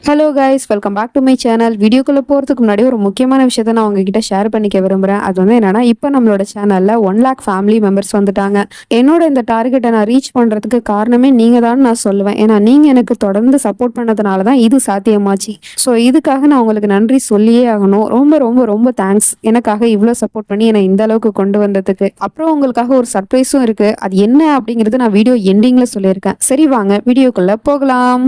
Hello guys, welcome back to my channel. வீடியோக்குள்ளே போகிறதுக்கு முன்னாடி ஒரு முக்கியமான விஷயத்த நான் உங்ககிட்ட ஷேர் பண்ணிக்க விரும்புகிறேன். அது வந்து என்னன்னா, இப்போ நம்மளோட சேனலில் 1 lakh ஃபேமிலி மெம்பர்ஸ் வந்துட்டாங்க. என்னோட இந்த டார்கெட்டை நான் ரீச் பண்ணுறதுக்கு காரணமே நீங்கள் தான் நான் சொல்லுவேன். ஏன்னா நீங்கள் எனக்கு தொடர்ந்து சப்போர்ட் பண்ணதுனால தான் இது சாத்தியமாச்சு. ஸோ இதுக்காக நான் உங்களுக்கு நன்றி சொல்லியே ஆகணும். ரொம்ப ரொம்ப ரொம்ப தேங்க்ஸ், எனக்காக இவ்வளோ சப்போர்ட் பண்ணி என்னை இந்த அளவுக்கு கொண்டு வந்ததுக்கு. அப்புறம் உங்களுக்காக ஒரு சர்ப்ரைஸும் இருக்குது. அது என்ன அப்படிங்கிறது நான் வீடியோ எண்டிங்கில் சொல்லியிருக்கேன். சரி, வாங்க வீடியோக்குள்ளே போகலாம்.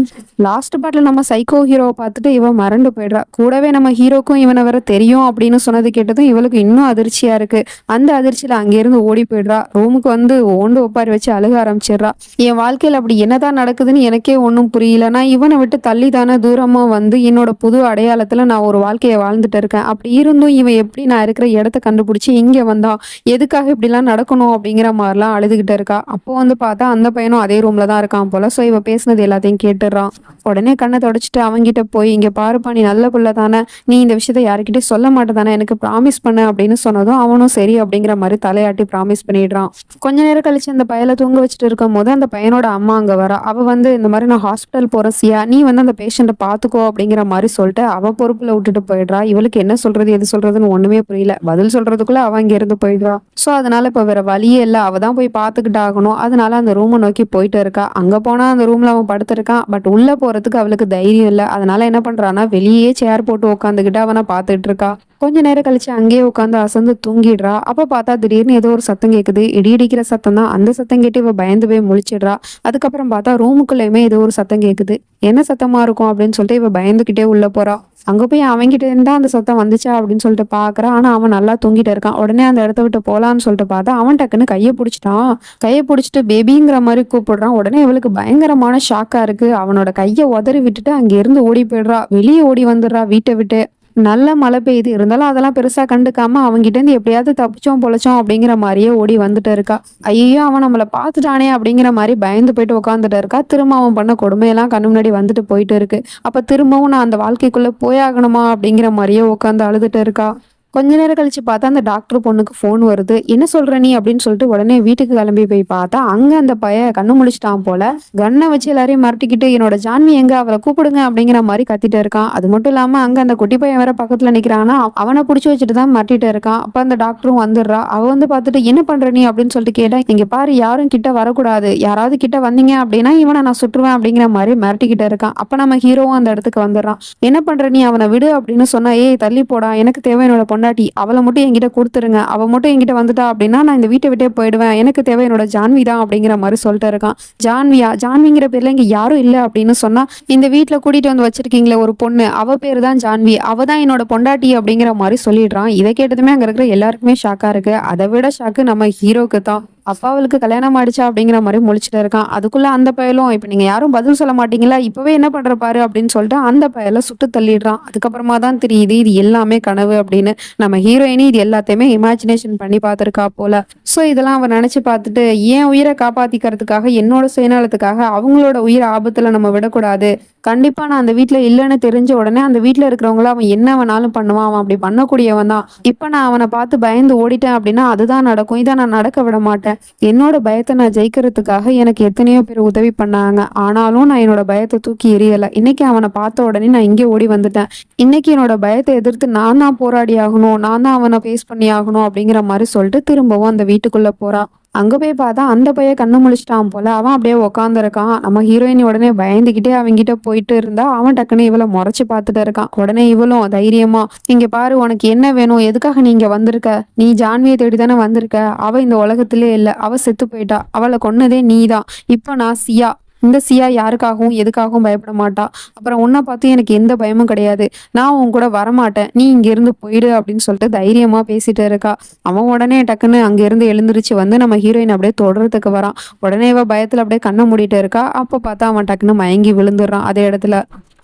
லாஸ்ட் பார்ட்ல நம்ம சைக்கோ ஹீரோவை பார்த்துட்டு இவன் மறந்து போயிடுறா. கூடவே நம்ம ஹீரோக்கும் இவனை வேற தெரியும் அப்படின்னு சொன்னது கேட்டதும் இவளுக்கு இன்னும் அதிர்ச்சியா இருக்கு. அந்த அதிர்ச்சியில அங்கிருந்து ஓடி போயிடுறா. ரூமுக்கு வந்து ஓண்டு ஒப்பாரி வச்சு அழுக ஆரம்பிச்சிடுறா. என் வாழ்க்கையில அப்படி என்னதான் நடக்குதுன்னு எனக்கே ஒன்றும் புரியல. நான் இவனை விட்டு தள்ளி தானே தூரமா வந்து என்னோட புது அடையாளத்துல நான் ஒரு வாழ்க்கையை வாழ்ந்துட்டு இருக்கேன். அப்படி இருந்தும் இவன் எப்படி நான் இருக்கிற இடத்த கண்டுபிடிச்சி இங்க வந்தா, எதுக்காக இப்படிலாம் நடக்கணும் அப்படிங்கிற மாதிரிலாம் அழுதுகிட்டு இருக்கா. அப்போ வந்து பார்த்தா அந்த பையனும் அதே ரூம்ல தான் இருக்கான் போல. ஸோ இவ பேசினது எல்லாத்தையும் கேட்டுடுறான். உடனே கண்ணை தொடச்சிட்டு அவங்கிட்ட போய், இங்க பாருப்பா, நீ நல்ல புள்ள தானே, நீ இந்த விஷயத்த யாருக்கிட்டே சொல்ல மாட்டேதானே, எனக்கு ப்ராமிஸ் பண்ண அப்படின்னு சொன்னதும் அவனும் சரி அப்படிங்கிற மாதிரி தலையாட்டி ப்ராமிஸ் பண்ணிடுறான். கொஞ்ச நேரம் கழிச்சு அந்த பையலை தூங்க வச்சுட்டு இருக்கும் போது அந்த பையனோட அம்மா அங்க வரா. அவ வந்து இந்த மாதிரி நான் ஹாஸ்பிட்டல் போறேன் சியா, நீ வந்து அந்த பேஷண்ட்டை பாத்துக்கோ அப்படிங்கிற மாதிரி சொல்லிட்டு அவ பொறுப்புல விட்டுட்டு போயிடுறா. இவளுக்கு என்ன சொல்றது எது சொல்றதுன்னு ஒண்ணுமே புரியல. பதில் சொல்றதுக்குள்ள அவ இங்க இருந்து போயிடுறா. சோ அதனால இப்ப வேற வழியே இல்ல, அவ தான் போய் பாத்துக்கிட்டு ஆகணும். அதனால அந்த ரூமை நோக்கி போயிட்டு இருக்கா. அங்க போனா அந்த ரூம்ல அவன் படுத்திருக்கான். பட் உள்ள போறதுக்கு அவளுக்கு தைரியம் இல்ல. அதனால என்ன பண்றான்னா, வெளியே சேர் போட்டு உட்காந்துக்கிட்டு அவனை பாத்துட்டு இருக்கா. கொஞ்ச நேரம் கழிச்சு அங்கேயே உட்காந்து அசந்து தூங்கிடுறா. அப்ப பார்த்தா திடீர்னு ஏதோ ஒரு சத்தம் கேக்குது. இடி இடிக்கிற சத்தம் தான். அந்த சத்தம் கேட்டு இவ பயந்து போய் முழிச்சிடுறா. அதுக்கப்புறம் பார்த்தா ரூமுக்குள்ளயுமே ஏதோ ஒரு சத்தம் கேக்குது. என்ன சத்தமா இருக்கும் அப்படின்னு சொல்லிட்டு இவ பயந்துகிட்டே உள்ள போறா. அங்க போய் அவன்கிட்ட இருந்தா அந்த சத்தம் வந்துச்சா அப்படின்னு சொல்லிட்டு பாக்குறா. ஆனா அவன் நல்லா தூங்கிட்டு இருக்கான். உடனே அந்த இடத்த விட்டு போலான்னு சொல்லிட்டு பார்த்தா அவன் டக்குன்னு கையை பிடிச்சிட்டான். கையை பிடிச்சிட்டு பேபிங்கிற மாதிரி கூப்பிடுறான். உடனே இவளுக்கு பயங்கரமான ஷாக்கா இருக்கு. அவனோட கையை உதறி விட்டுட்டு அங்க இருந்து ஓடி போயிடுறா. வெளியே ஓடி வந்துடுறா வீட்டை விட்டு. நல்ல மழை பெய்யுது, இருந்தாலும் அதெல்லாம் பெருசா கண்டுக்காம அவன்கிட்ட இருந்து எப்படியாவது தப்பிச்சோம் பொழைச்சோம் அப்படிங்கிற மாதிரியே ஓடி வந்துட்டு இருக்கா. ஐயோ, அவன் நம்மளை பார்த்துட்டானே அப்படிங்கிற மாதிரி பயந்து போயிட்டு உட்காந்துட்டு இருக்கா. திரும்ப அவன் பண்ண கொடுமையெல்லாம் கண்ணு முன்னாடி வந்துட்டு போயிட்டு இருக்கு. அப்ப திரும்பவும் நான் அந்த வாழ்க்கைக்குள்ள போயாகணுமா அப்படிங்கிற மாதிரியே உட்காந்து அழுதுட்டு இருக்கா. கொஞ்ச நேரம் கழிச்சு பார்த்தா அந்த டாக்டர் பொண்ணுக்கு ஃபோன் வருது. என்ன சொல்ற நீ அப்படின்னு சொல்லிட்டு உடனே வீட்டுக்கு கிளம்பி போய் பார்த்தா அங்க அந்த பையன் கண்ணு முழிச்சிட்டான் போல. கண்ணை வச்சு எல்லாரையும் மிரட்டிக்கிட்டு, என்னோட ஜான்வி எங்க, அவளை கூப்பிடுங்க அப்படிங்கிற மாதிரி கத்திட்டு இருக்கான். அது மட்டும் இல்லாம அங்க அந்த குட்டி பையன் வேற பக்கத்துல நிக்கிறான்னா அவனை பிடிச்சி வச்சுட்டு தான் மிரட்டிட்டு இருக்கான். அப்ப அந்த டாக்டரும் வந்துடுறா. அவ வந்து பார்த்துட்டு என்ன பண்ற நீ அப்படின்னு சொல்லிட்டு கேட்டா, இங்க பாரு, யாரும் கிட்ட வரக்கூடாது, யாராவது கிட்ட வந்தீங்க அப்படின்னா இவனை நான் சுட்டுருவேன் அப்படிங்கிற மாதிரி மிரட்டிக்கிட்டு இருக்கான். அப்ப நம்ம ஹீரோவும் அந்த இடத்துக்கு வந்துடுறான். என்ன பண்ற நீ, அவனை விடு அப்படின்னு சொன்னா, ஏய் தள்ளி போடா, எனக்கு தேவை என்னோட பொண்டாட்டி, அவளை மட்டும் என்கிட்ட கொடுத்துருங்க, அவ மட்டும் என்கிட்ட வந்துட்டா அப்படின்னா நான் இந்த வீட்டை விட்டே போயிடுவேன், எனக்கு தேவை என்னோட ஜான்வி தான் அப்படிங்கிற மாதிரி சொல்லிட்டு இருக்கான். ஜான்வியா, ஜான்விங்கிற பேர்ல இங்க யாரும் இல்லை அப்படின்னு சொன்னா, இந்த வீட்டுல கூட்டிட்டு வந்து வச்சிருக்கீங்களே ஒரு பொண்ணு, அவ பேரு தான் ஜான்வி, அவ தான் என்னோட பொண்டாட்டி அப்படிங்கிற மாதிரி சொல்லிடுறான். இதை கேட்டதுமே அங்க இருக்கிற எல்லாருக்குமே ஷாக்கா இருக்கு. அதை விட ஷாக்கு நம்ம ஹீரோக்கு தான். அப்பா அவளுக்கு கல்யாணம் ஆயிடுச்சா அப்படிங்கிற மாதிரி முழிச்சிட்டு இருக்கான். அதுக்குள்ள அந்த பயலும், இப்ப நீங்க யாரும் பதில் சொல்ல மாட்டீங்களா, இப்பவே என்ன பண்ற பாரு அப்படின்னு சொல்லிட்டு அந்த பயலை சுட்டு தள்ளிடுறான். அதுக்கப்புறமா தான் தெரியுது இது எல்லாமே கனவு அப்படின்னு. நம்ம ஹீரோயினி இது எல்லாத்தையுமே இமேஜினேஷன் பண்ணி பார்த்திருக்கா போல. ஸோ இதெல்லாம் அவன் நினைச்சு பார்த்துட்டு, என் உயிரை காப்பாத்திக்கிறதுக்காக, என்னோட சுயநலத்துக்காக அவங்களோட உயிர் ஆபத்துல நம்ம விடக்கூடாது. கண்டிப்பா நான் அந்த வீட்டுல இல்லைன்னு தெரிஞ்ச உடனே அந்த வீட்டுல இருக்கிறவங்கள அவன் என்ன வேணாலும் பண்ணுவான், அவன் அப்படி பண்ணக்கூடியவன் தான். இப்ப நான் அவனை பார்த்து பயந்து ஓடிட்டேன் அப்படின்னா அதுதான் நடக்கும். இதை நான் நடக்க விட மாட்டேன். என்னோட பயத்தை நான் ஜெயிக்கிறதுக்காக எனக்கு எத்தனையோ பேர் உதவி பண்ணாங்க. ஆனாலும் நான் என்னோட பயத்தை தூக்கி எறியல. இன்னைக்கு அவனை பார்த்த உடனே நான் இங்கே ஓடி வந்துட்டேன். இன்னைக்கு என்னோட பயத்தை எதிர்த்து நான் தான் போராடி ஆகணும், நான் தான் அவனை ஃபேஸ் பண்ணி ஆகணும் அப்படிங்கிற மாதிரி சொல்லிட்டு திரும்பவும் அந்த வீட்டுக்குள்ள போறா. அங்க போய் பார்த்தா அந்த பையன் கண்ணு முழிச்சிட்டான் போல. அவன் அப்படியே உக்காந்துருக்கான். நம்ம ஹீரோயின் உடனே பயந்துகிட்டே அவங்கிட்ட போயிட்டு இருந்தா அவன் டக்குன்னு இவளை முறைச்சு பார்த்துட்டு இருக்கான். உடனே இவளும் தைரியமா, இங்க பாரு, உனக்கு என்ன வேணும், எதுக்காக நீ இங்க வந்திருக்க, நீ ஜான்வியை தேடி தானே வந்திருக்க, அவ இந்த உலகத்திலே இல்ல, அவ செத்து போயிட்டா, அவளை கொன்னதே நீதான். இப்ப நான் சியா, இந்த சியா யாருக்காகவும் எதுக்காகவும் பயப்பட மாட்டா. அப்புறம் உன்னை பார்த்து எனக்கு எந்த பயமும் கிடையாது, நான் உன் கூட வரமாட்டேன், நீ இங்க இருந்து போயிடு அப்படின்னு சொல்லிட்டு தைரியமா பேசிட்டு இருக்கா. அவன் உடனே டக்குன்னு அங்க இருந்து எழுந்திருச்சு வந்து நம்ம ஹீரோயின் அப்படியே தொடர்றதுக்கு வரான். உடனே இவ பயத்துல அப்படியே கண்ணை மூடிட்டு இருக்கா. அப்ப பார்த்தா அவன் டக்குன்னு மயங்கி விழுந்துடுறான் அதே இடத்துல.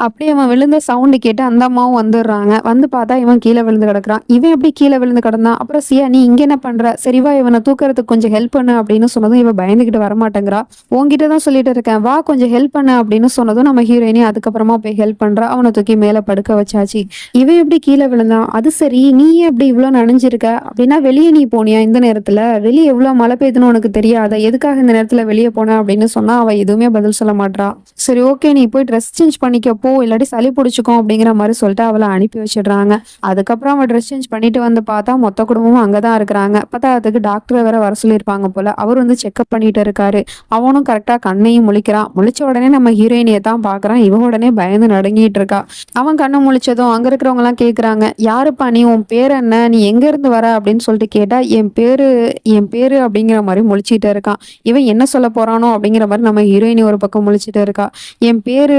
அப்படியே அவன் விழுந்த சவுண்டு கேட்டு அந்த அம்மாவும் வந்துடுறாங்க. வந்து பார்த்தா இவன் கீழே விழுந்து கிடக்குறான். இவன் எப்படி கீழே விழுந்து கிடந்தான்? அப்புறம் சியா, நீ இங்க என்ன பண்ற, சரிவா இவனை தூக்குறதுக்கு கொஞ்சம் ஹெல்ப் பண்ணு அப்படின்னு சொன்னதும் இவன் பயந்துகிட்டு வரமாட்டேங்கிறா. உன்கிட்ட தான் சொல்லிட்டு இருக்கேன், வா கொஞ்சம் ஹெல்ப் பண்ணு அப்படின்னு சொன்னதும் நம்ம ஹீரோயினி அதுக்கப்புறமா போய் ஹெல்ப் பண்றா. அவனை தூக்கி மேல படுக்க வச்சாச்சு. இவன் எப்படி கீழே விழுந்தான்? அது சரி, நீ எப்படி இவ்வளவு நனைஞ்சிருக்க அப்படின்னா, வெளியே நீ போனியா இந்த நேரத்துல? வெளியே எவ்வளவு மழை பெய்யுதுன்னு உனக்கு தெரியாத, எதுக்காக இந்த நேரத்துல வெளியே போன அப்படின்னு சொன்னா அவ எதுவுமே பதில் சொல்ல மாட்றா. சரி ஓகே, நீ போய் ட்ரெஸ் சேஞ்ச் பண்ணிக்க போ இல்லாட்டி சளி பிடிச்சிக்கும் அப்படிங்கிற மாதிரி சொல்லிட்டு அவளை அனுப்பி வச்சிடுறாங்க. அதுக்கப்புறம் அவள் ட்ரெஸ் சேஞ்ச் பண்ணிட்டு வந்து பார்த்தா மொத்த குடும்பமும் அங்கதான் இருக்கிறாங்க. பார்த்தா அதுக்கு டாக்டரை வேற வர சொல்லியிருப்பாங்க போல. அவர் வந்து செக்அப் பண்ணிட்டு இருக்காரு. அவனும் கரெக்டா கண்ணையும் முழிக்கிறான். முழிச்ச உடனே நம்ம ஹீரோயினியை தான் பாக்குறான். இவ உடனே பயந்து நடுங்கிட்டு இருக்கா. அவன் கண்ணு முழிச்சதும் அங்க இருக்கிறவங்க எல்லாம் கேக்குறாங்க, யாருப்பா நீ, உன் பேர் என்ன, நீ எங்க இருந்து வர அப்படின்னு சொல்லிட்டு கேட்டா, என் பேரு அப்படிங்கிற மாதிரி முழிச்சிட்டு இருக்கான். இவன் என்ன சொல்ல போறானோ அப்படிங்கிற மாதிரி நம்ம ஹீரோயினி ஒரு பக்கம் முழிச்சிட்டு இருக்கா. என் பேரு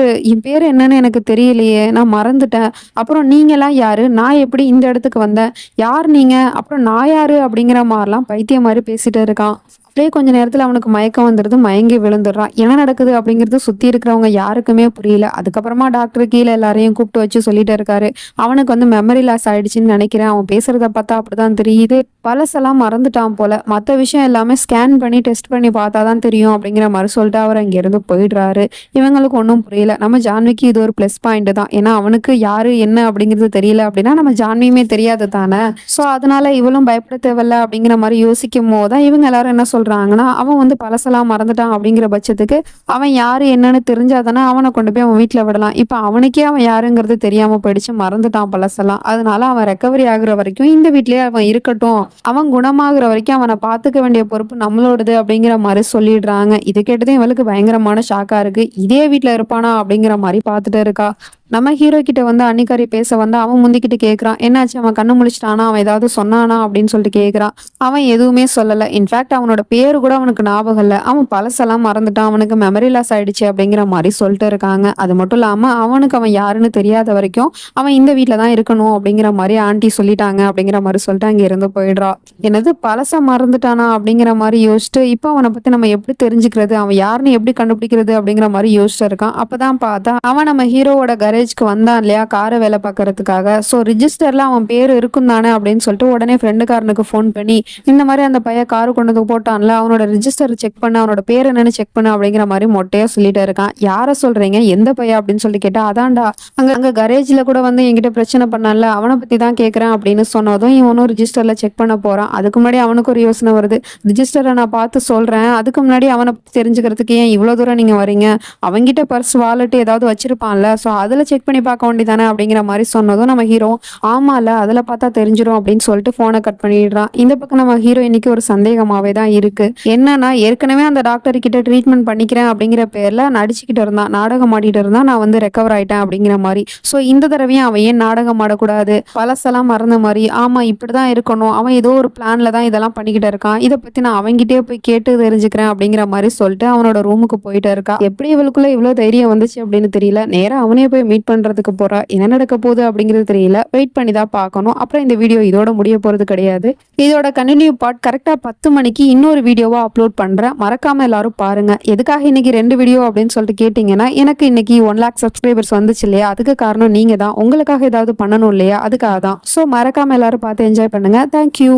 என்னன்னு எனக்கு தெரியலையே, நான் மறந்துட்டேன். அப்புறம் நீங்கெல்லாம் யாரு, நான் எப்படி இந்த இடத்துக்கு வந்தேன், யார் நீங்க, அப்புறம் நான் யாரு அப்படிங்கிற மாதிரிலாம் பைத்தியம் மாதிரி பேசிட்டு இருக்கான். அப்படியே கொஞ்ச நேரத்துல அவனுக்கு மயக்கம் வந்துடுது. மயங்கி விழுந்துடுறான். என்ன நடக்குது அப்படிங்கிறது சுத்தி இருக்கிறவங்க யாருக்குமே புரியல. அதுக்கப்புறமா டாக்டர் கீழே எல்லாரையும் கூப்பிட்டு வச்சு சொல்லிட்டு இருக்காரு, அவனுக்கு வந்து மெமரி லாஸ் ஆயிடுச்சுன்னு நினைக்கிறேன், அவன் பேசுறத பார்த்தா அப்படிதான் தெரியுது, பழசெல்லாம் மறந்துட்டான் போல, மற்ற விஷயம் எல்லாமே ஸ்கேன் பண்ணி டெஸ்ட் பண்ணி பார்த்தாதான் தெரியும் அப்படிங்கிற மாதிரி சொல்லிட்டு அவர் அங்கிருந்து போயிடுறாரு. இவங்களுக்கு ஒன்றும் புரியல. நம்ம ஜான்விக்கு இது ஒரு ப்ளஸ் பாயிண்ட் தான். ஏன்னா அவனுக்கு யாரு என்ன அப்படிங்கிறது தெரியல அப்படின்னா நம்ம ஜான்வியுமே தெரியாது தானே. ஸோ அதனால இவளும் பயப்பட தேவையில்ல அப்படிங்கிற மாதிரி யோசிக்கும் போதுதான் இவங்க எல்லாரும் என்ன சொல்றாங்கன்னா, அவன் வந்து பழசெல்லாம் மறந்துட்டான் அப்படிங்கிற பட்சத்துக்கு அவன் யாரு என்னன்னு தெரிஞ்சாதானே அவனை கொண்டு போய் அவன் வீட்டுல விடலாம். இப்ப அவனுக்கே அவன் யாருங்கிறது தெரியாம போயிடுச்சு, மறந்துட்டான் பழசெல்லாம். அதனால அவன் ரெக்கவரி ஆகுற வரைக்கும் இந்த வீட்லயே அவன் இருக்கட்டும், அவன் குணமாகுற வரைக்கும் அவனை பாத்துக்க வேண்டிய பொறுப்பு நம்மளோடது அப்படிங்கிற மாதிரி சொல்லிடுறாங்க. இது கேட்டதும் இவளுக்கு பயங்கரமான ஷாக்கா இருக்கு. இதே வீட்டுல இருப்பானா அப்படிங்கிற மாதிரி பாத்துட்டு இருக்கா. நம்ம ஹீரோ கிட்ட வந்து அன்னிக்காரி பேச வந்து அவன் முந்திக்கிட்டு கேட்கறான், என்னாச்சு, அவன் கண்ணு முழிச்சிட்டானா, அவன் ஏதாவது சொன்னானா அப்படின்னு சொல்லிட்டு கேட்கறான். அவன் எதுவுமே சொல்லல. இன்ஃபேக்ட் அவனோட பேரு கூட அவனுக்கு ஞாபகம் இல்லை. அவன் பழசெல்லாம் மறந்துட்டான், அவனுக்கு மெமரி லாஸ் ஆயிடுச்சு அப்படிங்கிற மாதிரி சொல்லிட்டு இருக்காங்க. அது மட்டும் இல்லாம அவனுக்கு அவன் யாருன்னு தெரியாத வரைக்கும் அவன் இந்த வீட்டுல தான் இருக்கணும் அப்படிங்கிற மாதிரி ஆண்டி சொல்லிட்டாங்க அப்படிங்கிற மாதிரி சொல்லிட்டு அங்க இருந்து போயிடுறா. என்னது பழச மறந்துட்டானா அப்படிங்கிற மாதிரி யோசிச்சுட்டு இப்போ அவனை பத்தி நம்ம எப்படி தெரிஞ்சுக்கிறது, அவன் யாருன்னு எப்படி கண்டுபிடிக்கிறது அப்படிங்கிற மாதிரி யோசிச்சு இருக்கான். அப்பதான் பார்த்தா அவன் நம்ம ஹீரோவோட கரேஜ்க்கு வந்தான் இல்லையா, காரை வேலை பார்க்கறதுக்காக. ஸோ ரிஜிஸ்டர்ல அவன் பேர் இருக்கும் தானே அப்படின்னு சொல்லிட்டு உடனே ஃப்ரெண்டுக்காரனுக்கு ஃபோன் பண்ணி, இந்த மாதிரி அந்த பையன் காரு கொண்டு வந்து போட்டான்ல, அவனோட ரிஜிஸ்டர் செக் பண்ண, அவனோட பேர் என்னன்னு செக் பண்ண அப்படிங்கிற மாதிரி மொட்டையா சொல்லிட்டு இருக்கான். யார சொல்றீங்க, எந்த பையன் அப்படின்னு சொல்லி கேட்டா, அதான்டா அங்க அங்க கரேஜ்ல கூட வந்து என்கிட்ட பிரச்சனை பண்ணான்ல, அவனை பத்தி தான் கேட்கறேன் அப்படின்னு சொன்னதும் இவனும் ரிஜிஸ்டர்ல செக் பண்ண போறான். அதுக்கு முன்னாடி அவனுக்கு ஒரு யோசனை வருது, ரிஜிஸ்டரை நான் பார்த்து சொல்றேன், அதுக்கு முன்னாடி அவனை பத்தி தெரிஞ்சுக்கிறதுக்கு ஏன் இவ்வளவு தூரம் நீங்க வரீங்க, அவங்கிட்ட பர்ஸ் வாலெட் ஏதாவது வச்சிருப்பான்ல, ஸோ அதுல செக் பண்ணி பார்க்க வேண்டியதானே அப்படிங்கிற மாதிரி சொன்னதும் நம்ம ஹீரோ ஆமால அதுல பார்த்தா தெரிஞ்சிடும் அப்படின்னு சொல்லிட்டு போனை கட் பண்ணிடுறான். இந்த பக்கம் நம்ம ஹீரோயினுக்கு ஒரு சந்தேகமாவே தான் இருக்கு. என்னன்னா ஏற்கனவே அந்த டாக்டர் கிட்ட ட்ரீட்மெண்ட் பண்ணிக்கிறேன் அப்படிங்கிற பேர்ல நடிச்சுக்கிட்டு இருந்தான், நாடகம் ஆடிட்டு இருந்தான், நான் வந்து ரெக்கவர் ஆயிட்டேன் அப்படிங்கிற மாதிரி. ஸோ இந்த தடவையும் அவன் ஏன் நாடகம் ஆடக்கூடாது, பழசெல்லாம் மறந்த மாதிரி, ஆமா இப்படிதான் இருக்கணும், அவன் ஏதோ ஒரு பிளான்ல தான் இதெல்லாம் பண்ணிக்கிட்டு இருக்கான், இதை பத்தி நான் அவங்கிட்டே போய் கேட்டு தெரிஞ்சுக்கிறேன் அப்படிங்கிற மாதிரி சொல்லிட்டு அவனோட ரூமுக்கு போயிட்டு இருக்கா. எப்படி இவளுக்குள்ள இவ்வளவு தைரியம் வந்துச்சு அப்படின்னு தெரியல. நேரா அவனே போய் மீட் பண்றதுக்கு போறா. என்ன நடக்க போகுது அப்படிங்கிறது தெரியல. வெயிட் பண்ணி தான் பார்க்கணும். அப்புறம் இந்த வீடியோ இதோட முடிய போறது கிடையாது. இதோட கண்டினியூ பார்ட் கரெக்டா 10 மணிக்கு இன்னொரு வீடியோவா அப்லோட் பண்றேன். மறக்காம எல்லாரும் பாருங்க. எதுக்காக இன்னைக்கு 2 வீடியோ அப்படின்னு சொல்லிட்டு கேட்டீங்கன்னா, எனக்கு இன்னைக்கு 1 lakh சப்ஸ்கிரைபர்ஸ் வந்துச்சு இல்லையா, அதுக்கு காரணம் நீங்க தான். உங்களுக்காக ஏதாவது பண்ணணும் இல்லையா, அதுக்காக தான். ஸோ மறக்காம எல்லாரும் பார்த்து என்ஜாய் பண்ணுங்க. தேங்க்யூ.